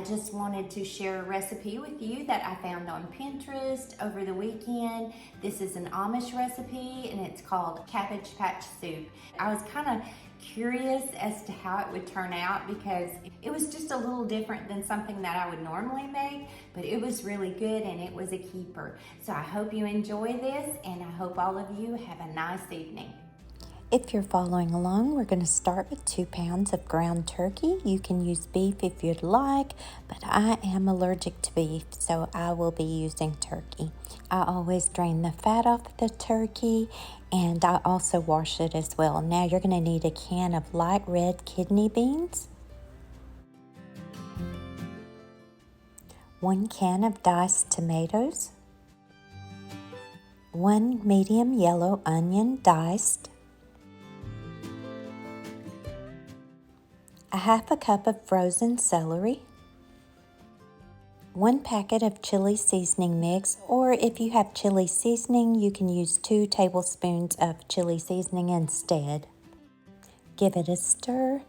just wanted to share a recipe with you that I found on Pinterest over the weekend. This is an Amish recipe and it's called Cabbage Patch Soup. I was kind of curious as to how it would turn out because it was just a little different than something that I would normally make, but it was really good and it was a keeper. So I hope you enjoy this and I hope all of you have a nice evening. If you're following along, we're going to start with 2 pounds of ground turkey. You can use beef if you'd like, but I am allergic to beef, so I will be using turkey. I always drain the fat off the turkey, and I also wash it as well. Now you're going to need a can of light red kidney beans, 1 can of diced tomatoes, 1 medium yellow onion diced, a half a cup of frozen celery, 1 packet of chili seasoning mix, or if you have chili seasoning, you can use 2 tablespoons of chili seasoning instead. Give it a stir.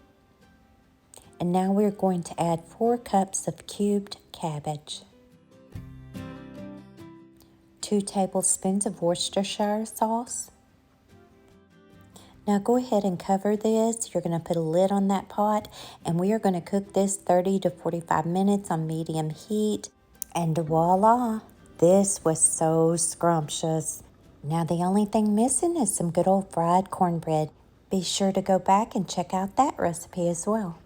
And now we're going to add 4 cups of cubed cabbage, 2 tablespoons of Worcestershire sauce. Now go ahead and cover this. You're going to put a lid on that pot and we are going to cook this 30 to 45 minutes on medium heat. And voila, this was so scrumptious. Now the only thing missing is some good old fried cornbread. Be sure to go back and check out that recipe as well.